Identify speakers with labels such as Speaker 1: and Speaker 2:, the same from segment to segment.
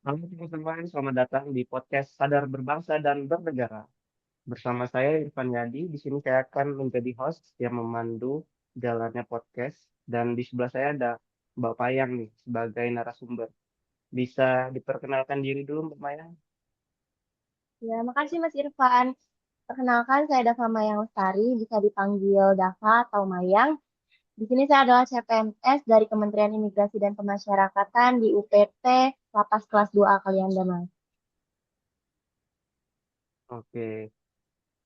Speaker 1: Halo teman-teman, selamat datang di podcast Sadar Berbangsa dan Bernegara. Bersama saya Irfan Yadi, di sini saya akan menjadi host yang memandu jalannya podcast. Dan di sebelah saya ada Mbak Payang nih, sebagai narasumber. Bisa diperkenalkan diri dulu Mbak Payang?
Speaker 2: Ya, makasih Mas Irfan. Perkenalkan, saya Dava Mayang Lestari, bisa dipanggil Dava atau Mayang. Di sini saya adalah CPNS dari Kementerian Imigrasi dan Pemasyarakatan di UPT Lapas Kelas 2A Kalianda, Mas.
Speaker 1: Oke,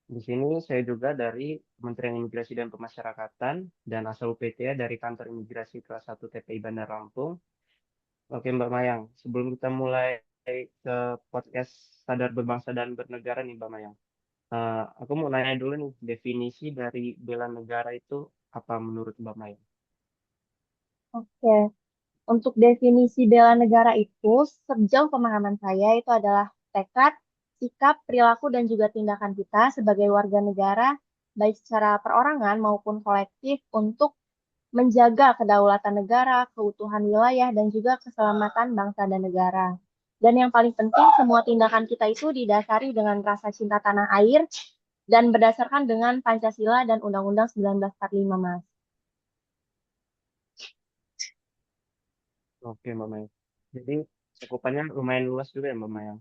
Speaker 1: di sini saya juga dari Kementerian Imigrasi dan Pemasyarakatan dan asal UPT ya dari Kantor Imigrasi Kelas 1 TPI Bandar Lampung. Oke Mbak Mayang, sebelum kita mulai ke podcast Sadar Berbangsa dan Bernegara nih Mbak Mayang. Aku mau nanya dulu nih, definisi dari bela negara itu apa menurut Mbak Maya?
Speaker 2: Oke, untuk definisi bela negara itu, sejauh pemahaman saya itu adalah tekad, sikap, perilaku, dan juga tindakan kita sebagai warga negara, baik secara perorangan maupun kolektif untuk menjaga kedaulatan negara, keutuhan wilayah, dan juga keselamatan bangsa dan negara. Dan yang paling penting, semua tindakan kita itu didasari dengan rasa cinta tanah air dan berdasarkan dengan Pancasila dan Undang-Undang 1945, Mas.
Speaker 1: Oke Mbak Maya. Jadi cakupannya lumayan luas juga ya Mbak Maya.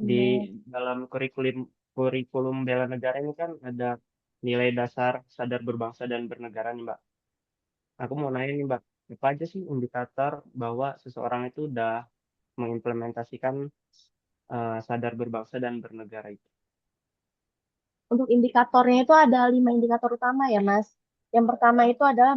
Speaker 1: Di
Speaker 2: Benar.
Speaker 1: dalam kurikulum kurikulum bela negara ini kan ada nilai dasar sadar berbangsa dan bernegara nih Mbak. Aku mau nanya nih Mbak, apa aja sih indikator bahwa seseorang itu udah mengimplementasikan sadar berbangsa dan bernegara itu?
Speaker 2: Untuk indikatornya itu ada 5 indikator utama ya, Mas. Yang pertama itu adalah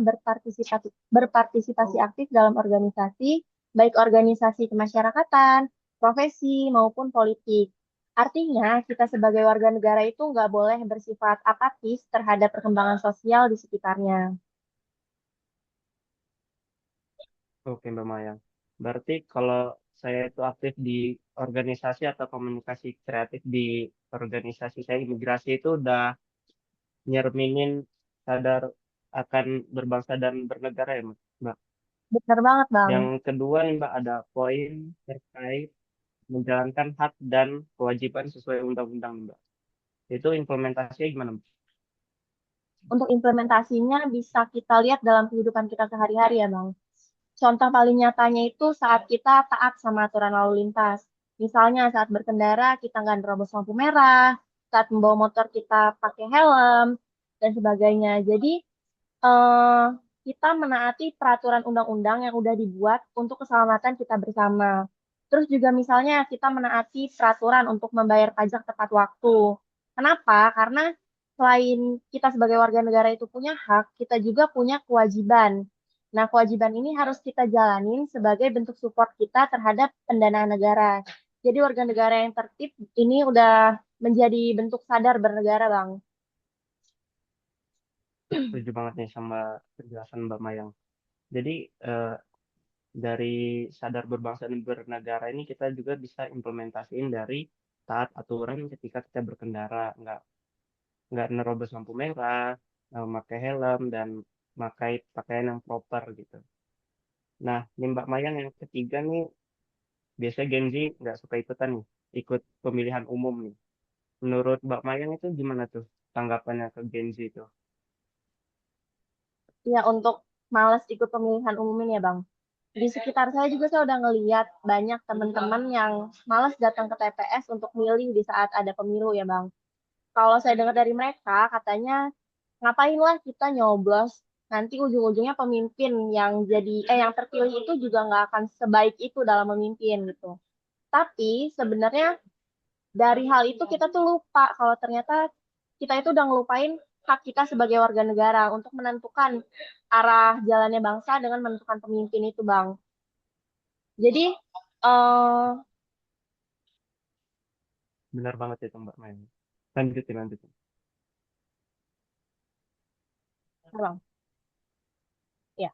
Speaker 2: berpartisipasi aktif dalam organisasi, baik organisasi kemasyarakatan, profesi, maupun politik. Artinya, kita sebagai warga negara itu nggak boleh bersifat apatis terhadap perkembangan sosial di sekitarnya.
Speaker 1: Oke Mbak Maya. Berarti kalau saya itu aktif di organisasi atau komunikasi kreatif di organisasi saya imigrasi itu udah nyerminin sadar akan berbangsa dan bernegara ya Mbak.
Speaker 2: Benar banget, Bang.
Speaker 1: Yang kedua nih Mbak ada poin terkait menjalankan hak dan kewajiban sesuai undang-undang Mbak. Itu implementasinya gimana Mbak?
Speaker 2: Untuk implementasinya bisa kita lihat dalam kehidupan kita sehari-hari ya, Bang. Contoh paling nyatanya itu saat kita taat sama aturan lalu lintas. Misalnya saat berkendara kita nggak nerobos lampu merah, saat membawa motor kita pakai helm, dan sebagainya. Jadi eh, kita menaati peraturan undang-undang yang udah dibuat untuk keselamatan kita bersama. Terus juga misalnya kita menaati peraturan untuk membayar pajak tepat waktu. Kenapa? Karena selain kita sebagai warga negara itu punya hak, kita juga punya kewajiban. Nah, kewajiban ini harus kita jalanin sebagai bentuk support kita terhadap pendanaan negara. Jadi warga negara yang tertib ini udah menjadi bentuk sadar bernegara, Bang.
Speaker 1: Setuju banget nih sama penjelasan Mbak Mayang. Jadi eh, dari sadar berbangsa dan bernegara ini kita juga bisa implementasiin dari taat aturan ketika kita berkendara, nggak nerobos lampu merah, memakai helm dan memakai pakaian yang proper gitu. Nah, ini Mbak Mayang yang ketiga nih, biasanya Gen Z nggak suka ikutan nih, ikut pemilihan umum nih. Menurut Mbak Mayang itu gimana tuh tanggapannya ke Gen Z itu?
Speaker 2: Ya, untuk males ikut pemilihan umum ini ya, Bang. Di sekitar saya juga saya udah ngeliat banyak teman-teman yang males datang ke TPS untuk milih di saat ada pemilu ya, Bang. Kalau saya dengar dari mereka, katanya ngapain lah kita nyoblos, nanti ujung-ujungnya pemimpin yang terpilih itu juga nggak akan sebaik itu dalam memimpin gitu. Tapi sebenarnya dari hal itu kita tuh lupa kalau ternyata kita itu udah ngelupain hak kita sebagai warga negara untuk menentukan arah jalannya bangsa dengan menentukan pemimpin itu, Bang. Jadi,
Speaker 1: Benar banget itu Mbak Mayang. Lanjutin, lanjutin.
Speaker 2: Bang, ya.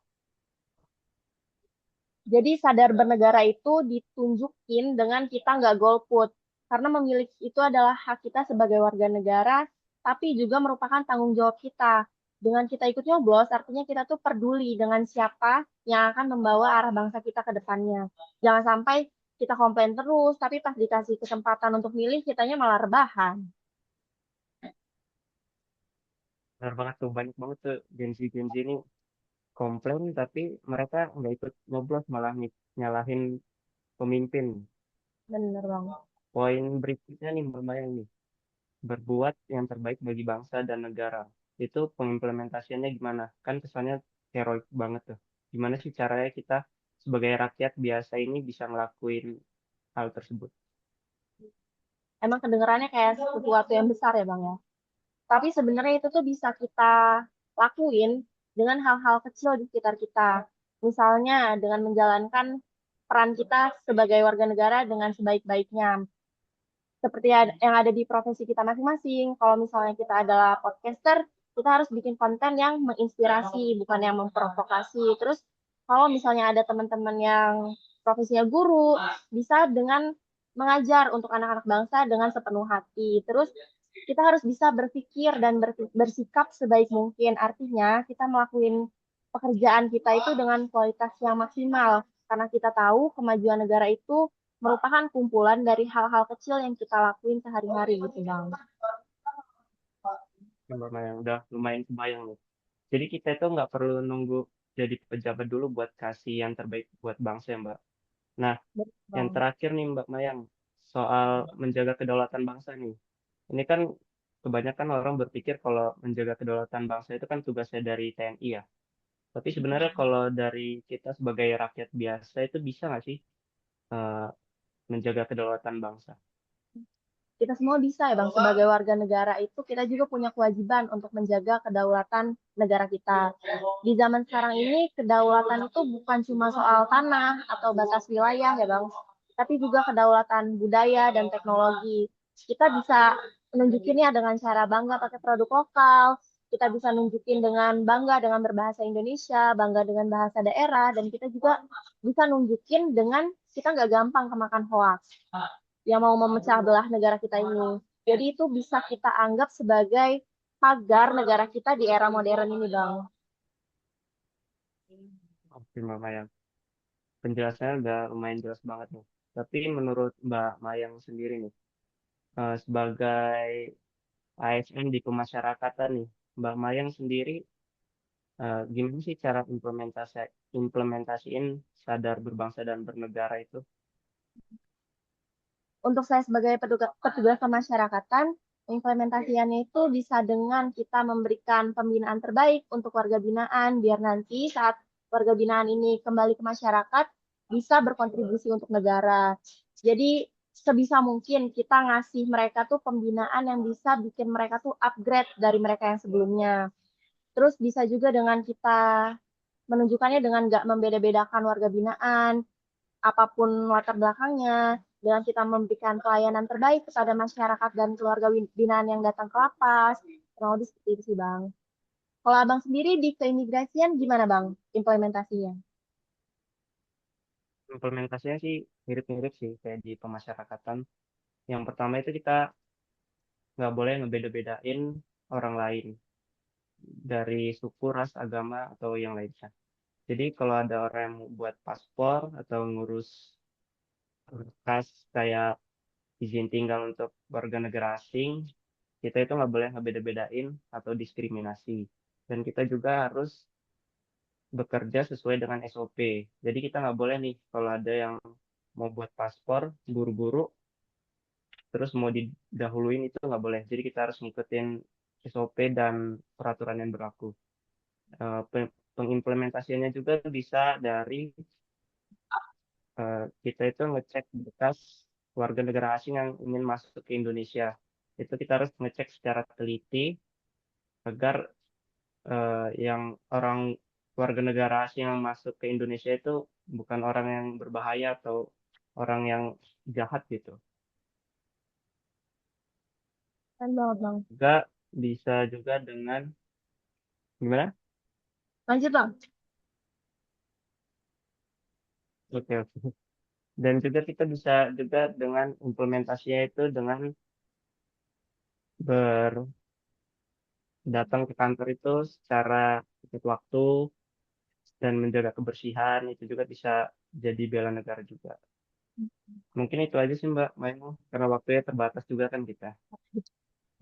Speaker 2: Jadi sadar bernegara itu ditunjukin dengan kita nggak golput. Karena memilih itu adalah hak kita sebagai warga negara, tapi juga merupakan tanggung jawab kita. Dengan kita ikut nyoblos, artinya kita tuh peduli dengan siapa yang akan membawa arah bangsa kita ke depannya. Jangan sampai kita komplain terus, tapi pas dikasih kesempatan untuk milih, kitanya malah rebahan.
Speaker 1: Benar banget tuh, banyak banget tuh Gen Z ini komplain tapi mereka nggak ikut nyoblos malah nyalahin pemimpin.
Speaker 2: Bener banget.
Speaker 1: Poin berikutnya nih lumayan nih, berbuat yang terbaik bagi bangsa dan negara. Itu pengimplementasiannya gimana? Kan kesannya heroik banget tuh. Gimana sih caranya kita sebagai rakyat biasa ini bisa ngelakuin hal tersebut?
Speaker 2: Emang kedengarannya kayak sesuatu yang besar ya Bang ya. Tapi sebenarnya itu tuh bisa kita lakuin dengan hal-hal kecil di sekitar kita. Misalnya dengan menjalankan peran kita sebagai warga negara dengan sebaik-baiknya. Seperti yang ada di profesi kita masing-masing. Kalau misalnya kita adalah podcaster, kita harus bikin konten yang menginspirasi, bukan yang memprovokasi. Terus kalau misalnya ada teman-teman yang profesinya guru, bisa dengan mengajar untuk anak-anak bangsa dengan sepenuh hati. Terus kita harus bisa berpikir dan bersikap sebaik mungkin. Artinya kita melakukan pekerjaan kita itu dengan kualitas yang maksimal. Karena kita tahu kemajuan negara itu merupakan kumpulan dari hal-hal kecil yang kita lakuin sehari-hari gitu Bang.
Speaker 1: Lumayan, udah lumayan kebayang nih. Jadi kita itu nggak perlu nunggu jadi pejabat dulu buat kasih yang terbaik buat bangsa ya Mbak. Nah,
Speaker 2: Betul,
Speaker 1: yang
Speaker 2: Bang.
Speaker 1: terakhir nih Mbak Mayang, soal menjaga kedaulatan bangsa nih. Ini kan kebanyakan orang berpikir kalau menjaga kedaulatan bangsa itu kan tugasnya dari TNI ya. Tapi sebenarnya kalau dari kita sebagai rakyat biasa itu bisa nggak sih eh, menjaga kedaulatan bangsa?
Speaker 2: Kita semua bisa ya Bang, sebagai warga negara itu kita juga punya kewajiban untuk menjaga kedaulatan negara kita. Di zaman sekarang ini, kedaulatan itu bukan cuma soal tanah atau batas wilayah ya Bang, tapi juga kedaulatan budaya dan teknologi. Kita bisa menunjukinnya dengan cara bangga pakai produk lokal, kita bisa nunjukin dengan bangga dengan berbahasa Indonesia, bangga dengan bahasa daerah, dan kita juga bisa nunjukin dengan kita nggak gampang kemakan hoax yang mau memecah belah negara kita ini. Jadi itu bisa kita anggap sebagai pagar negara kita di era modern ini, Bang.
Speaker 1: Oke Mbak Mayang, penjelasannya udah lumayan jelas banget nih. Tapi menurut Mbak Mayang sendiri nih, sebagai ASN di pemasyarakatan nih, Mbak Mayang sendiri gimana sih cara implementasiin sadar berbangsa dan bernegara itu?
Speaker 2: Untuk saya sebagai petugas kemasyarakatan, implementasiannya itu bisa dengan kita memberikan pembinaan terbaik untuk warga binaan, biar nanti saat warga binaan ini kembali ke masyarakat, bisa berkontribusi untuk negara. Jadi, sebisa mungkin kita ngasih mereka tuh pembinaan yang bisa bikin mereka tuh upgrade dari mereka yang sebelumnya. Terus bisa juga dengan kita menunjukkannya dengan nggak membeda-bedakan warga binaan, apapun latar belakangnya, dengan kita memberikan pelayanan terbaik kepada masyarakat dan keluarga binaan yang datang ke lapas. Kurang lebih seperti itu sih, Bang. Kalau Abang sendiri di keimigrasian gimana, Bang, implementasinya?
Speaker 1: Implementasinya sih mirip-mirip sih kayak di pemasyarakatan. Yang pertama itu kita nggak boleh ngebeda-bedain orang lain dari suku, ras, agama, atau yang lainnya. Jadi kalau ada orang yang mau buat paspor atau ngurus berkas kayak izin tinggal untuk warga negara asing, kita itu nggak boleh ngebeda-bedain atau diskriminasi. Dan kita juga harus bekerja sesuai dengan SOP. Jadi kita nggak boleh nih kalau ada yang mau buat paspor buru-buru terus mau didahuluin itu nggak boleh. Jadi kita harus ngikutin SOP dan peraturan yang berlaku. Pengimplementasiannya juga bisa dari kita itu ngecek berkas warga negara asing yang ingin masuk ke Indonesia. Itu kita harus ngecek secara teliti agar yang orang warga negara asing yang masuk ke Indonesia itu bukan orang yang berbahaya atau orang yang jahat gitu.
Speaker 2: Kan banget, Bang.
Speaker 1: Juga bisa juga dengan gimana?
Speaker 2: Lanjut, Bang.
Speaker 1: Oke, oke. Dan juga kita bisa juga dengan implementasinya itu dengan berdatang ke kantor itu secara tepat waktu dan menjaga kebersihan itu juga bisa jadi bela negara juga. Mungkin itu aja sih Mbak Mayu, karena waktunya terbatas juga kan kita.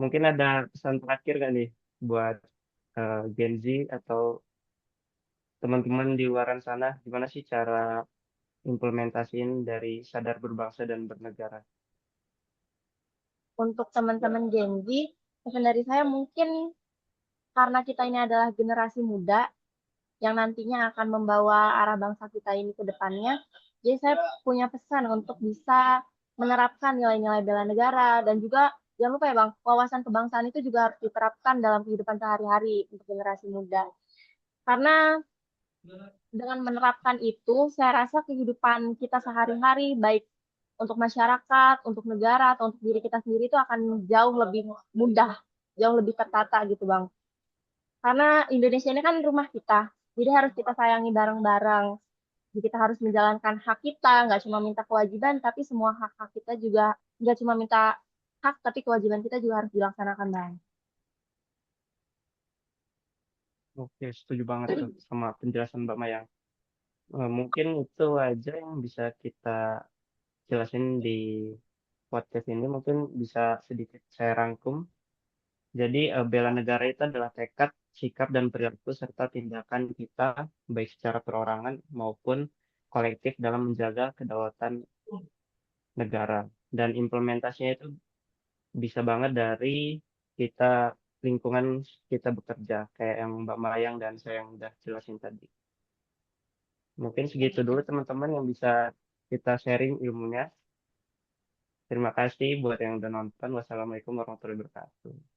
Speaker 1: Mungkin ada pesan terakhir kan nih buat Gen Z atau teman-teman di luaran sana, gimana sih cara implementasiin dari sadar berbangsa dan bernegara?
Speaker 2: Untuk teman-teman Gen Z, pesan dari saya mungkin karena kita ini adalah generasi muda yang nantinya akan membawa arah bangsa kita ini ke depannya. Jadi saya punya pesan untuk bisa menerapkan nilai-nilai bela negara dan juga jangan lupa ya Bang, wawasan kebangsaan itu juga harus diterapkan dalam kehidupan sehari-hari untuk generasi muda. Karena dengan menerapkan itu, saya rasa kehidupan kita sehari-hari, baik untuk masyarakat, untuk negara, atau untuk diri kita sendiri itu akan jauh lebih mudah, jauh lebih tertata gitu Bang. Karena Indonesia ini kan rumah kita, jadi harus kita sayangi bareng-bareng. Jadi kita harus menjalankan hak kita, nggak cuma minta kewajiban, tapi semua hak-hak kita juga nggak cuma minta hak, tapi kewajiban kita juga harus dilaksanakan Bang.
Speaker 1: Oke, setuju banget tuh sama penjelasan Mbak Mayang. Mungkin itu aja yang bisa kita jelasin di podcast ini. Mungkin bisa sedikit saya rangkum. Jadi, bela negara itu adalah tekad, sikap, dan perilaku serta tindakan kita, baik secara perorangan maupun kolektif dalam menjaga kedaulatan negara. Dan implementasinya itu bisa banget dari kita lingkungan kita bekerja, kayak yang Mbak Mayang dan saya yang udah jelasin tadi. Mungkin segitu dulu teman-teman yang bisa kita sharing ilmunya. Terima kasih buat yang udah nonton. Wassalamualaikum warahmatullahi wabarakatuh.